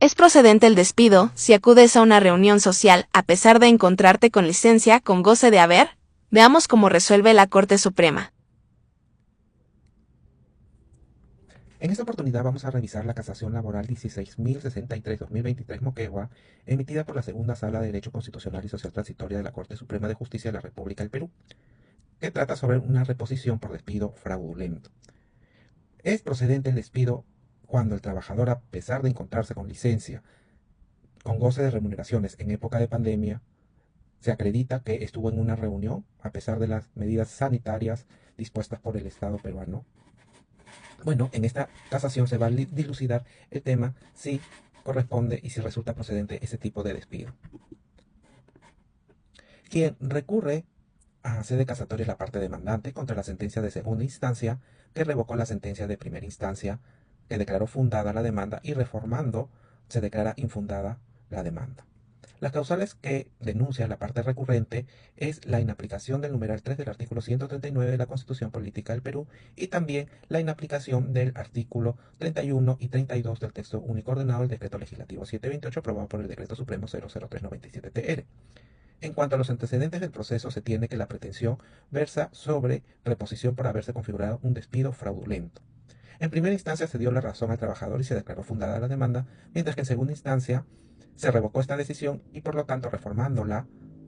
Es procedente el despido si acudes a una reunión social a pesar de encontrarte con licencia con goce de haber. Veamos cómo resuelve la Corte Suprema. En esta oportunidad vamos a revisar la casación laboral 16.063-2023 Moquegua, emitida por la Segunda Sala de Derecho Constitucional y Social Transitoria de la Corte Suprema de Justicia de la República del Perú, que trata sobre una reposición por despido fraudulento. Es procedente el despido cuando el trabajador, a pesar de encontrarse con licencia, con goce de remuneraciones en época de pandemia, se acredita que estuvo en una reunión a pesar de las medidas sanitarias dispuestas por el Estado peruano. Bueno, en esta casación se va a dilucidar el tema si corresponde y si resulta procedente ese tipo de despido. Quien recurre a sede casatoria es la parte demandante contra la sentencia de segunda instancia que revocó la sentencia de primera instancia que declaró fundada la demanda y reformando se declara infundada la demanda. Las causales que denuncia la parte recurrente es la inaplicación del numeral 3 del artículo 139 de la Constitución Política del Perú y también la inaplicación del artículo 31 y 32 del texto único ordenado del Decreto Legislativo 728 aprobado por el Decreto Supremo 00397-TR. En cuanto a los antecedentes del proceso, se tiene que la pretensión versa sobre reposición por haberse configurado un despido fraudulento. En primera instancia se dio la razón al trabajador y se declaró fundada la demanda, mientras que en segunda instancia se revocó esta decisión y por lo tanto reformándola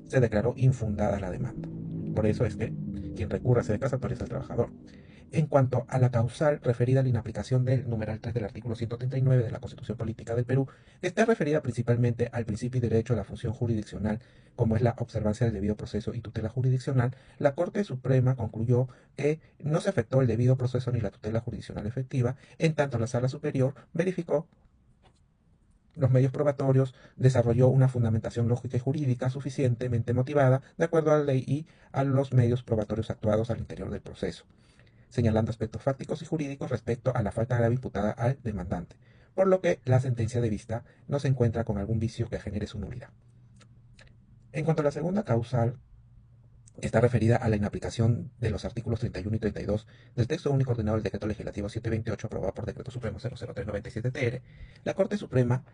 se declaró infundada la demanda. Por eso es que quien recurre a sede casatoria es el trabajador. En cuanto a la causal referida a la inaplicación del numeral 3 del artículo 139 de la Constitución Política del Perú, está referida principalmente al principio y derecho a la función jurisdiccional, como es la observancia del debido proceso y tutela jurisdiccional. La Corte Suprema concluyó que no se afectó el debido proceso ni la tutela jurisdiccional efectiva, en tanto la Sala Superior verificó los medios probatorios, desarrolló una fundamentación lógica y jurídica suficientemente motivada de acuerdo a la ley y a los medios probatorios actuados al interior del proceso, señalando aspectos fácticos y jurídicos respecto a la falta grave imputada al demandante, por lo que la sentencia de vista no se encuentra con algún vicio que genere su nulidad. En cuanto a la segunda causal, que está referida a la inaplicación de los artículos 31 y 32 del texto único ordenado del Decreto Legislativo 728 aprobado por Decreto Supremo 00397-TR, la Corte Suprema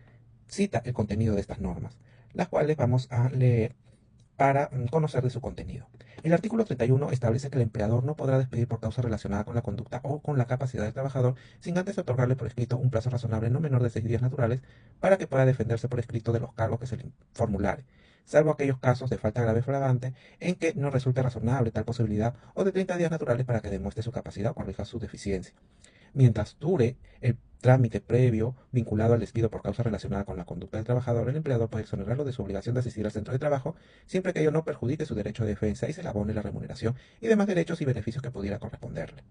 cita el contenido de estas normas, las cuales vamos a leer para conocer de su contenido. El artículo 31 establece que el empleador no podrá despedir por causa relacionada con la conducta o con la capacidad del trabajador sin antes otorgarle por escrito un plazo razonable no menor de 6 días naturales para que pueda defenderse por escrito de los cargos que se le formulare, salvo aquellos casos de falta grave flagrante en que no resulte razonable tal posibilidad, o de 30 días naturales para que demuestre su capacidad o corrija su deficiencia. Mientras dure el trámite previo vinculado al despido por causa relacionada con la conducta del trabajador, el empleador puede exonerarlo de su obligación de asistir al centro de trabajo, siempre que ello no perjudique su derecho de defensa y se le abone la remuneración y demás derechos y beneficios que pudiera corresponderle.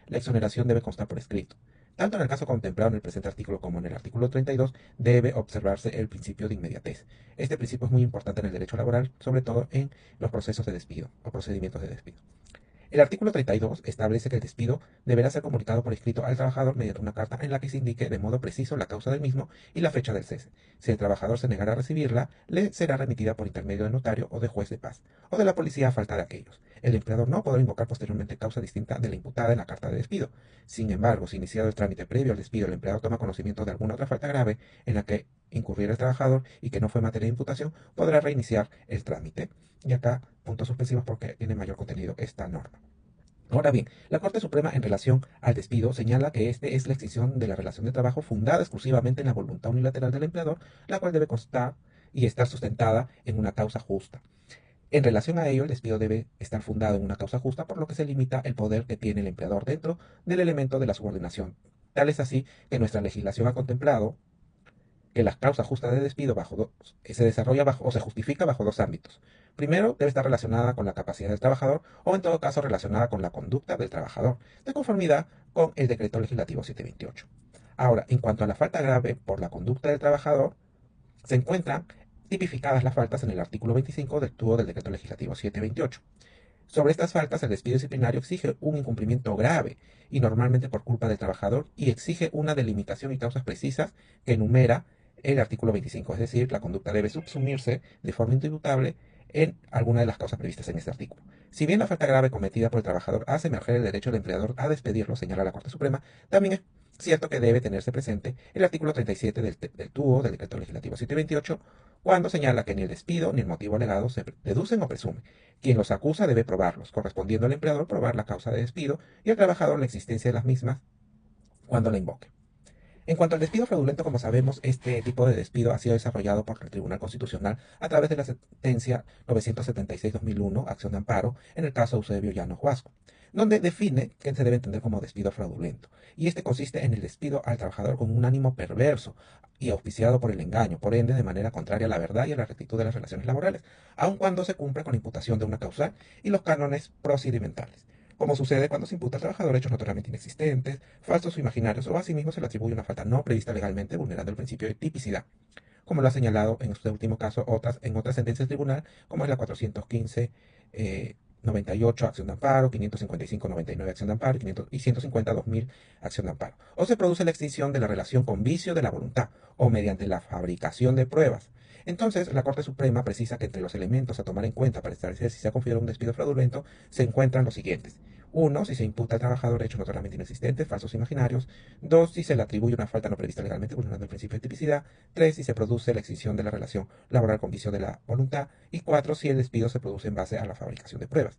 La exoneración debe constar por escrito. Tanto en el caso contemplado en el presente artículo como en el artículo 32, debe observarse el principio de inmediatez. Este principio es muy importante en el derecho laboral, sobre todo en los procesos de despido o procedimientos de despido. El artículo 32 establece que el despido deberá ser comunicado por escrito al trabajador mediante una carta en la que se indique de modo preciso la causa del mismo y la fecha del cese. Si el trabajador se negara a recibirla, le será remitida por intermedio de notario o de juez de paz, o de la policía a falta de aquellos. El empleador no podrá invocar posteriormente causa distinta de la imputada en la carta de despido. Sin embargo, si iniciado el trámite previo al despido, el empleador toma conocimiento de alguna otra falta grave en la que incurriera el trabajador y que no fue materia de imputación, podrá reiniciar el trámite. Y acá, puntos suspensivos porque tiene mayor contenido esta norma. Ahora bien, la Corte Suprema en relación al despido señala que este es la extinción de la relación de trabajo fundada exclusivamente en la voluntad unilateral del empleador, la cual debe constar y estar sustentada en una causa justa. En relación a ello, el despido debe estar fundado en una causa justa, por lo que se limita el poder que tiene el empleador dentro del elemento de la subordinación. Tal es así que nuestra legislación ha contemplado que la causa justa de despido se desarrolla bajo o se justifica bajo dos ámbitos. Primero, debe estar relacionada con la capacidad del trabajador o en todo caso relacionada con la conducta del trabajador, de conformidad con el Decreto Legislativo 728. Ahora, en cuanto a la falta grave por la conducta del trabajador, se encuentran tipificadas las faltas en el artículo 25 del tubo del Decreto Legislativo 728. Sobre estas faltas, el despido disciplinario exige un incumplimiento grave y normalmente por culpa del trabajador y exige una delimitación y causas precisas que enumera el artículo 25, es decir, la conducta debe subsumirse de forma indubitable en alguna de las causas previstas en este artículo. Si bien la falta grave cometida por el trabajador hace emerger el derecho del empleador a despedirlo, señala la Corte Suprema, también es cierto que debe tenerse presente el artículo 37 del TUO, del Decreto Legislativo 728, cuando señala que ni el despido ni el motivo alegado se deducen o presumen. Quien los acusa debe probarlos, correspondiendo al empleador probar la causa de despido y al trabajador la existencia de las mismas cuando la invoque. En cuanto al despido fraudulento, como sabemos, este tipo de despido ha sido desarrollado por el Tribunal Constitucional a través de la sentencia 976-2001, acción de amparo, en el caso Eusebio Llano Huasco, donde define que se debe entender como despido fraudulento. Y este consiste en el despido al trabajador con un ánimo perverso y auspiciado por el engaño, por ende, de manera contraria a la verdad y a la rectitud de las relaciones laborales, aun cuando se cumpla con la imputación de una causal y los cánones procedimentales, como sucede cuando se imputa al trabajador hechos notoriamente inexistentes, falsos o imaginarios, o asimismo se le atribuye una falta no prevista legalmente, vulnerando el principio de tipicidad, como lo ha señalado en este último caso en otras sentencias del tribunal, como es la 415, 98, acción de amparo, 555, 99, acción de amparo, y 150, 2000, acción de amparo. O se produce la extinción de la relación con vicio de la voluntad, o mediante la fabricación de pruebas. Entonces, la Corte Suprema precisa que entre los elementos a tomar en cuenta para establecer si se ha configurado un despido fraudulento se encuentran los siguientes. Uno, si se imputa al trabajador hechos notoriamente inexistentes, falsos o imaginarios. Dos, si se le atribuye una falta no prevista legalmente, vulnerando el principio de tipicidad. Tres, si se produce la extinción de la relación laboral con vicio de la voluntad. Y cuatro, si el despido se produce en base a la fabricación de pruebas.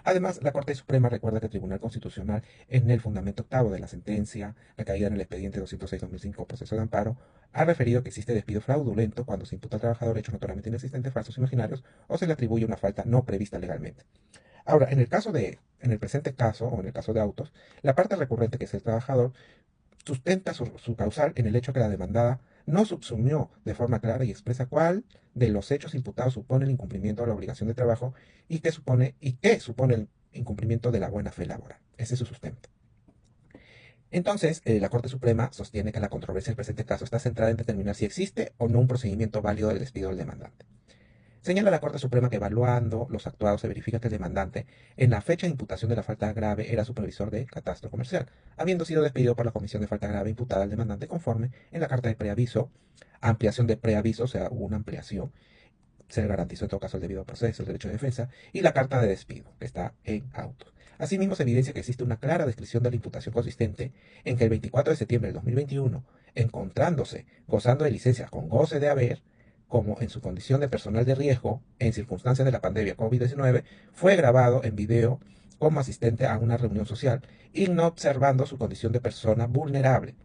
Además, la Corte Suprema recuerda que el Tribunal Constitucional, en el fundamento octavo de la sentencia recaída en el expediente 206-2005, proceso de amparo, ha referido que existe despido fraudulento cuando se imputa al trabajador hechos notoriamente inexistentes, falsos o imaginarios, o se le atribuye una falta no prevista legalmente. Ahora, en el presente caso, o en el caso de autos, la parte recurrente, que es el trabajador, sustenta su causal en el hecho que la demandada no subsumió de forma clara y expresa cuál de los hechos imputados supone el incumplimiento de la obligación de trabajo y qué supone el incumplimiento de la buena fe laboral. Ese es su sustento. Entonces, la Corte Suprema sostiene que la controversia del presente caso está centrada en determinar si existe o no un procedimiento válido del despido del demandante. Señala la Corte Suprema que, evaluando los actuados, se verifica que el demandante, en la fecha de imputación de la falta grave, era supervisor de catastro comercial, habiendo sido despedido por la comisión de falta grave imputada al demandante conforme en la carta de preaviso, ampliación de preaviso, o sea, hubo una ampliación, se le garantizó en todo caso el debido proceso, el derecho de defensa, y la carta de despido, que está en autos. Asimismo, se evidencia que existe una clara descripción de la imputación consistente en que el 24 de septiembre del 2021, encontrándose gozando de licencia con goce de haber, como en su condición de personal de riesgo en circunstancias de la pandemia COVID-19, fue grabado en video como asistente a una reunión social y no observando su condición de persona vulnerable.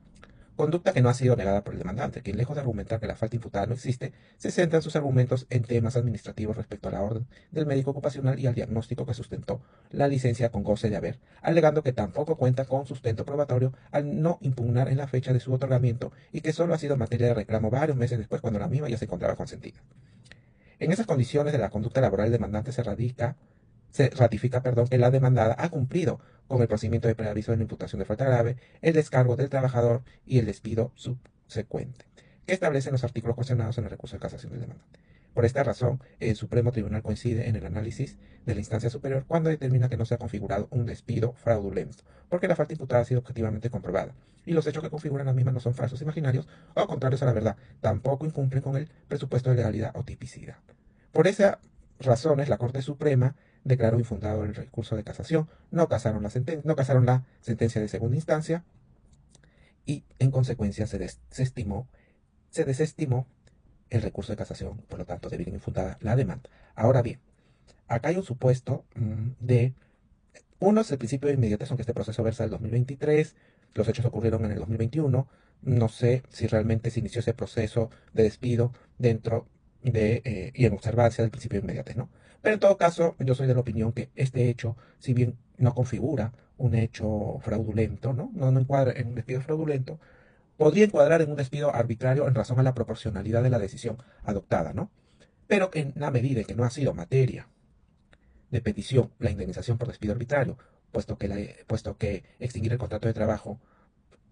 Conducta que no ha sido negada por el demandante, quien, lejos de argumentar que la falta imputada no existe, se centra en sus argumentos en temas administrativos respecto a la orden del médico ocupacional y al diagnóstico que sustentó la licencia con goce de haber, alegando que tampoco cuenta con sustento probatorio al no impugnar en la fecha de su otorgamiento y que solo ha sido materia de reclamo varios meses después, cuando la misma ya se encontraba consentida. En esas condiciones de la conducta laboral, el demandante se ratifica, que la demandada ha cumplido con el procedimiento de preaviso de la imputación de falta grave, el descargo del trabajador y el despido subsecuente, que establecen los artículos cuestionados en el recurso de casación del demandante. Por esta razón, el Supremo Tribunal coincide en el análisis de la instancia superior cuando determina que no se ha configurado un despido fraudulento, porque la falta imputada ha sido objetivamente comprobada, y los hechos que configuran la misma no son falsos imaginarios o contrarios a la verdad, tampoco incumplen con el presupuesto de legalidad o tipicidad. Por esas razones, la Corte Suprema declaró infundado el recurso de casación, no casaron la sentencia de segunda instancia y, en consecuencia, se desestimó el recurso de casación, por lo tanto, debido infundada la demanda. Ahora bien, acá hay un supuesto uno es el principio de inmediatez, aunque este proceso versa del 2023, los hechos ocurrieron en el 2021, no sé si realmente se inició ese proceso de despido dentro y en observancia del principio de inmediatez, ¿no? Pero en todo caso, yo soy de la opinión que este hecho, si bien no configura un hecho fraudulento, ¿no? No encuadra en un despido fraudulento, podría encuadrar en un despido arbitrario en razón a la proporcionalidad de la decisión adoptada, ¿no? Pero en la medida en que no ha sido materia de petición la indemnización por despido arbitrario, puesto que extinguir el contrato de trabajo,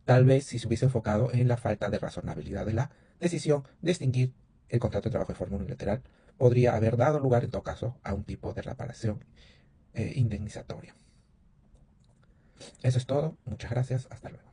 tal vez si se hubiese enfocado en la falta de razonabilidad de la decisión de extinguir el contrato de trabajo de forma unilateral, podría haber dado lugar en todo caso a un tipo de reparación indemnizatoria. Eso es todo, muchas gracias, hasta luego.